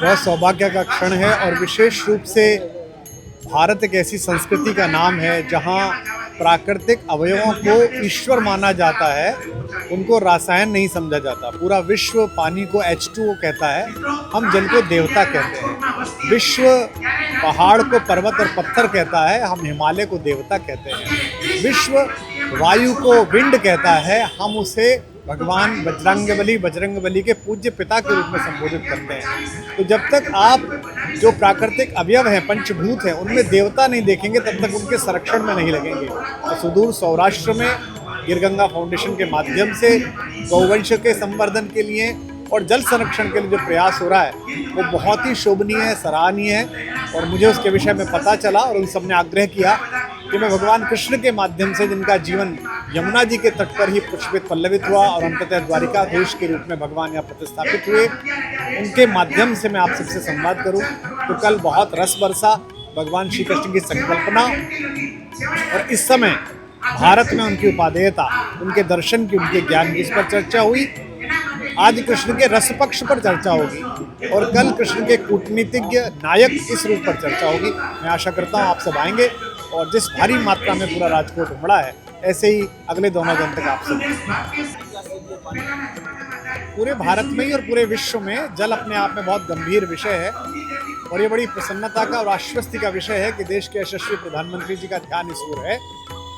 बहुत सौभाग्य का क्षण है और विशेष रूप से भारत एक ऐसी संस्कृति का नाम है जहाँ प्राकृतिक अवयवों को ईश्वर माना जाता है, उनको रसायन नहीं समझा जाता। पूरा विश्व पानी को H2O कहता है, हम जल को देवता कहते हैं। विश्व पहाड़ को पर्वत और पत्थर कहता है, हम हिमालय को देवता कहते हैं। विश्व वायु को विंड कहता है, हम उसे भगवान बजरंगबली के पूज्य पिता के रूप में संबोधित करते हैं। तो जब तक आप जो प्राकृतिक अवयव हैं, पंचभूत हैं, उनमें देवता नहीं देखेंगे तब तक उनके संरक्षण में नहीं लगेंगे। तो सुदूर सौराष्ट्र में गिरगंगा फाउंडेशन के माध्यम से गौवंश के संवर्धन के लिए और जल संरक्षण के लिए जो प्रयास हो रहा है वो बहुत ही शोभनीय है, सराहनीय है। और मुझे उसके विषय में पता चला और उन सब ने आग्रह किया कि मैं भगवान कृष्ण के माध्यम से, जिनका जीवन यमुना जी के तट पर ही पुष्पित पल्लवित हुआ और अंततः द्वारिकाधीश के रूप में भगवान यहाँ प्रतिस्थापित हुए, उनके माध्यम से मैं आप सबसे संवाद करूं। तो कल बहुत रस बरसा भगवान श्री कृष्ण की संकल्पना और इस समय भारत में उनकी उपादेयता, उनके दर्शन की, उनके ज्ञान की, इस पर चर्चा हुई। आज कृष्ण के रस पक्ष पर चर्चा होगी और कल कृष्ण के कूटनीतिज्ञ नायक इस रूप पर चर्चा होगी। मैं आशा करता हूँ आप सब आएंगे और जिस भारी मात्रा में पूरा राजकोट उमड़ा है, ऐसे ही अगले 2 दिन तक आप सब। पूरे भारत में ही और पूरे विश्व में जल अपने आप में बहुत गंभीर विषय है और ये बड़ी प्रसन्नता का और आश्वस्ति का विषय है कि देश के यशस्वी प्रधानमंत्री जी का ध्यान इस ओर है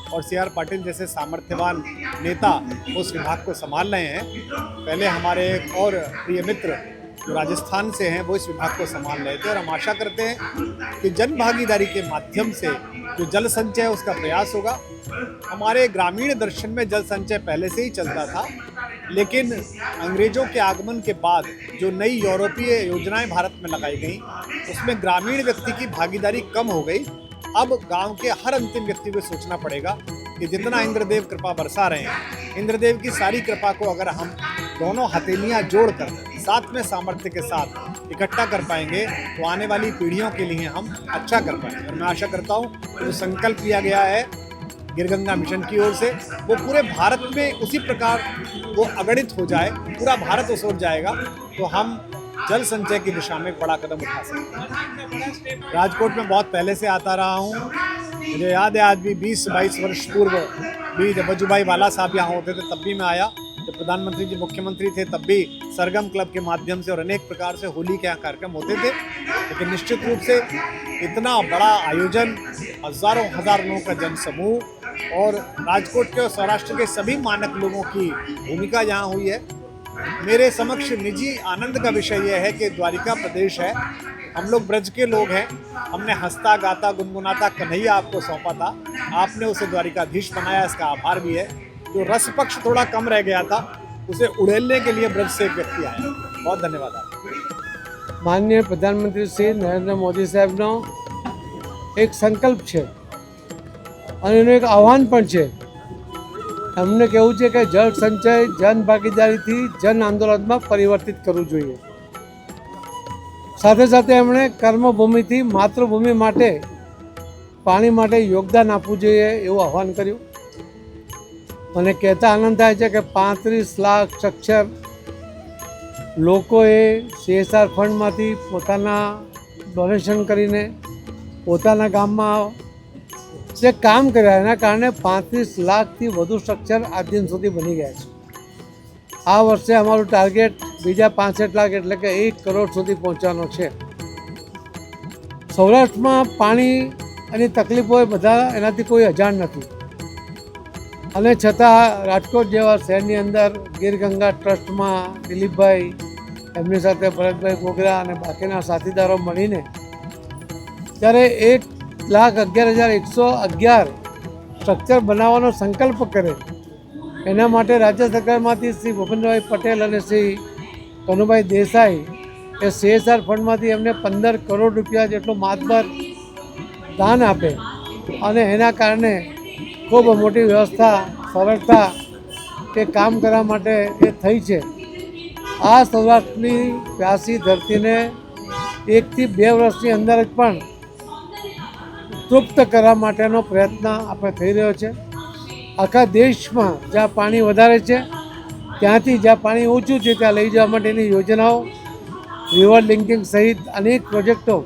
और CR पाटिल जैसे सामर्थ्यवान नेता उस विभाग को संभाल रहे हैं। पहले हमारे एक और प्रिय मित्र जो राजस्थान से हैं वो इस विभाग को संभाल रहे थे और हम आशा करते हैं कि जन भागीदारी के माध्यम से जो जल संचय है उसका प्रयास होगा। हमारे ग्रामीण दर्शन में जल संचय पहले से ही चलता था, लेकिन अंग्रेजों के आगमन के बाद जो नई यूरोपीय योजनाएं भारत में लगाई गई उसमें ग्रामीण व्यक्ति की भागीदारी कम हो गई। अब गांव के हर अंतिम व्यक्ति को सोचना पड़ेगा कि जितना इंद्रदेव कृपा बरसा रहे हैं, इंद्रदेव की सारी कृपा को अगर हम दोनों हथेलियां जोड़कर साथ में सामर्थ्य के साथ इकट्ठा कर पाएंगे तो आने वाली पीढ़ियों के लिए हम अच्छा कर पाएंगे। और मैं आशा करता हूँ जो संकल्प लिया गया है गिरगंगा मिशन की ओर से वो पूरे भारत में उसी प्रकार वो अगणित हो जाए, पूरा भारत उस ओर जाएगा तो हम जल संचय की दिशा में बड़ा कदम उठा सकते हैं। राजकोट में बहुत पहले से आता रहा हूँ, मुझे याद है आज भी 20-22 वर्ष पूर्व भी जब वजूभाई वाला साहब यहाँ होते थे तब भी मैं आया। जब प्रधानमंत्री जी मुख्यमंत्री थे तब भी सरगम क्लब के माध्यम से और अनेक प्रकार से होली के यहाँ कार्यक्रम होते थे। लेकिन निश्चित रूप से इतना बड़ा आयोजन, हजारों लोगों का जनसमूह और राजकोट के और सौराष्ट्र के सभी मानक लोगों की भूमिका यहाँ हुई है। मेरे समक्ष निजी आनंद का विषय यह है कि द्वारिका प्रदेश है, हम लोग ब्रज के लोग हैं, हमने हंसता गाता गुनगुनाता कन्हैया आपको सौंपा था, आपने उसे द्वारिकाधीश बनाया, इसका आभार भी है। जो रस पक्ष थोड़ा कम रह गया था उसे उड़ेलने के लिए ब्रज से एक व्यक्ति आया। बहुत धन्यवाद आपको। माननीय प्रधानमंत्री श्री नरेंद्र मोदी સાહેબનો એક સંકલ્પ છે અને એનું એક આહ્વાન પણ છે। એમને કહેવું છે કે જળ સંચય જન ભાગીદારીથી જન આંદોલનમાં પરિવર્તિત કરવું જોઈએ। સાથે સાથે એમણે કર્મભૂમિથી માતૃભૂમિ માટે પાણી માટે યોગદાન આપવું જોઈએ એવું આહ્વાન કર્યું। મને કહેતા આનંદ થાય છે કે 35 લાખ સાક્ષર લોકોએ CSR ફંડમાંથી પોતાના ડોનેશન કરીને પોતાના ગામમાં જે કામ કર્યા એના કારણે 35 લાખથી વધુ સ્ટ્રક્ચર આજ દિન સુધી બની ગયા છે। આ વર્ષે અમારું ટાર્ગેટ બીજા 65 લાખ એટલે કે 1 કરોડ સુધી પહોંચવાનો છે। સૌરાષ્ટ્રમાં પાણીની તકલીફો એ બધા એનાથી કોઈ અજાણ નથી અને છતાં રાજકોટ જેવા શહેરની અંદર ગીરગંગા ટ્રસ્ટમાં દિલીપભાઈ, એમની સાથે ભરતભાઈ ગોગરા અને બાકીના સાથીદારો મળીને ત્યારે 1,11,111 સ્ટ્રક્ચર બનાવવાનો સંકલ્પ કરે એના માટે રાજ્ય સરકારમાંથી શ્રી ભૂપેન્દ્રભાઈ પટેલ અને શ્રી કનુભાઈ દેસાઈ એ CSR ફંડમાંથી એમને 15 કરોડ રૂપિયા જેટલું માતબર દાન આપે અને એના કારણે ખૂબ મોટી વ્યવસ્થા સરળતા એ કામ કરવા માટે એ થઈ છે। આ સૌરાષ્ટ્રની પ્યાસી ધરતીને 1 થી 2 વર્ષની અંદર જ પણ તૃપ્ત કરવા માટેનો પ્રયત્ન આપણે થઈ રહ્યો છે। આખા દેશમાં જ્યાં પાણી વધારે છે ત્યાંથી જ્યાં પાણી ઓછું છે ત્યાં લઈ જવા માટેની યોજનાઓ રિવર લિંકિંગ સહિત અનેક પ્રોજેક્ટો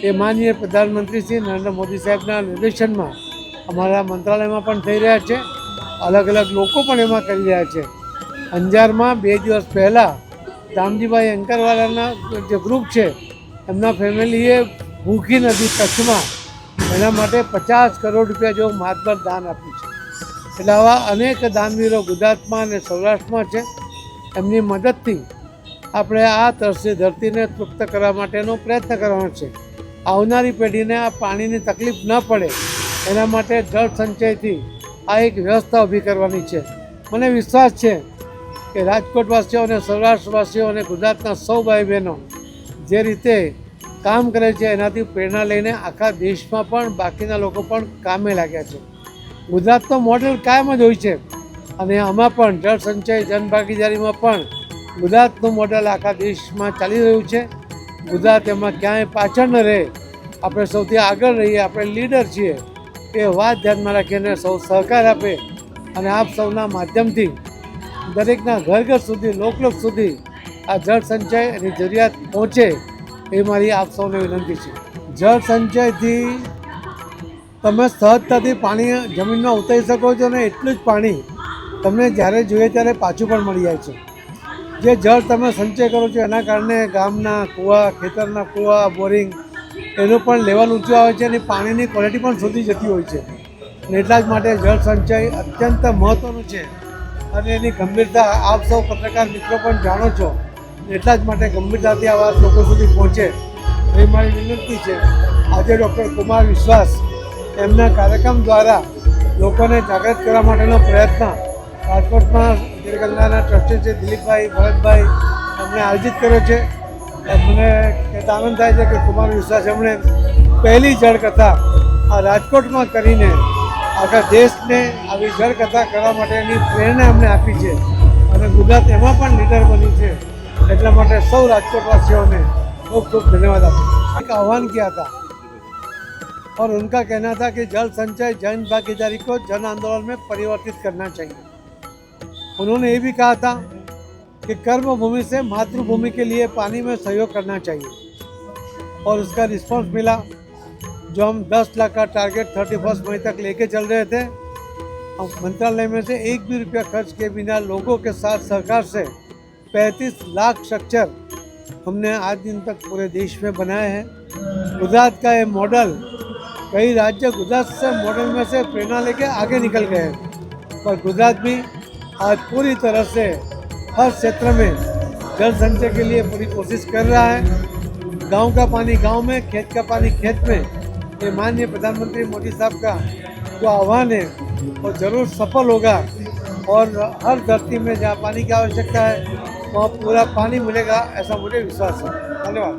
એ માનનીય પ્રધાનમંત્રી શ્રી નરેન્દ્ર મોદી સાહેબના નિર્દેશનમાં અમારા મંત્રાલયમાં પણ થઈ રહ્યા છે. અલગ અલગ લોકો પણ એમાં કરી રહ્યા છે. અંજારમાં 2 દિવસ પહેલાં રામજીભાઈ અંકરવાલાના જે ગ્રુપ છે એમના ફેમિલીએ ભૂખી નદી કચ્છમાં એના માટે 50 કરોડ રૂપિયા જેવું માતબર દાન આપ્યું છે. એટલે આવા અનેક દાનવીરો ગુજરાતમાં અને સૌરાષ્ટ્રમાં છે. એમની મદદથી આપણે આ તરસી ધરતીને તૃપ્ત કરવા માટેનો પ્રયત્ન કરવાનો છે. આવનારી પેઢીને આ પાણીની તકલીફ ન પડે એના માટે જળ સંચયથી આ એક વ્યવસ્થા ઊભી કરવાની છે. મને વિશ્વાસ છે કે રાજકોટવાસીઓ અને સૌરાષ્ટ્રવાસીઓ અને ગુજરાતના સૌ ભાઈ બહેનો જે રીતે કામ કરે છે એનાથી પ્રેરણા લઈને આખા દેશમાં પણ બાકીના લોકો પણ કામે લાગ્યા છે. ગુજરાતનો મોડેલ કાયમ જ હોય છે અને આમાં પણ જળ સંચય જનભાગીદારીમાં પણ ગુજરાતનું મોડેલ આખા દેશમાં ચાલી રહ્યું છે. ગુજરાત એમાં ક્યાંય પાછળ ન રહે, આપણે સૌથી આગળ રહીએ, આપણે લીડર છીએ એ વાત ધ્યાનમાં રાખીને સૌ સહકાર આપે અને આપ સૌના માધ્યમથી દરેકના ઘર ઘર સુધી લોકલોક સુધી આ જળ સંચયની જરૂરિયાત પહોંચે એ મારી આપ સૌને વિનંતી છે. જળ સંચયથી તમે સહજતાથી પાણી જમીનમાં ઉતારી શકો છો અને એટલું જ પાણી તમને જ્યારે જોઈએ ત્યારે પાછું પણ મળી જાય છે. જે જળ તમે સંચય કરો છો એના કારણે ગામના કૂવા, ખેતરના કૂવા, બોરિંગ એનું પણ લેવલ ઊંચું આવે છે અને પાણીની ક્વોલિટી પણ સુધી જતી હોય છે. અને એટલા જ માટે જળ સંચય અત્યંત મહત્ત્વનું છે અને એની ગંભીરતા આપ સૌ પત્રકાર મિત્રો પણ જાણો છો. એટલા જ માટે ગંભીરતાથી આ વાત લોકો સુધી પહોંચે એ મારી વિનંતી છે. આજે ડૉક્ટર કુમાર વિશ્વાસ એમના કાર્યક્રમ દ્વારા લોકોને જાગૃત કરવા માટેનો પ્રયત્ન રાજકોટમાં ગીરગંગાના ટ્રસ્ટી છે દિલીપભાઈ, ભરતભાઈ એમણે આયોજિત કર્યો છે. મને કહેતા આનંદ થાય છે કે કુમાર વિશ્વાસ એમણે પહેલી જળકથા આ રાજકોટમાં કરીને આખા દેશને આવી જળકથા કરવા માટેની પ્રેરણા એમણે આપી છે અને ગુજરાત એમાં પણ લીડર બની છે. એટલા માટે સૌ રાજકોટवासियों ખૂબ ખૂબ धन्यवाद આપું. एक आह्वान किया था और उनका कहना था कि जल संचय जन भागीदारी को जन आंदोलन में परिवर्तित करना चाहिए. उन्होंने ये भी कहा था कि कर्म भूमि से मातृभूमि के लिए पानी में सहयोग करना चाहिए और उसका रिस्पांस मिला. जो हम 10 लाख का टारगेट 31 मई तक लेके चल रहे थे, हम मंत्रालय में से एक भी रुपया खर्च किए बिना लोगों के साथ सरकार से 35 लाख स्ट्रक्चर हमने आज दिन तक पूरे देश में बनाए हैं. गुजरात का ये मॉडल, कई राज्य गुजरात से मॉडल में से प्रेरणा लेके आगे निकल गए हैं, पर गुजरात भी आज पूरी तरह से हर क्षेत्र में जल संचय के लिए पूरी कोशिश कर रहा है. गांव का पानी गांव में, खेत का पानी खेत में, ये माननीय प्रधानमंत्री मोदी साहब का जो आह्वान है वो जरूर सफल होगा और हर धरती में जहाँ पानी की आवश्यकता है वहाँ पूरा पानी मिलेगा, ऐसा मुझे विश्वास है. धन्यवाद.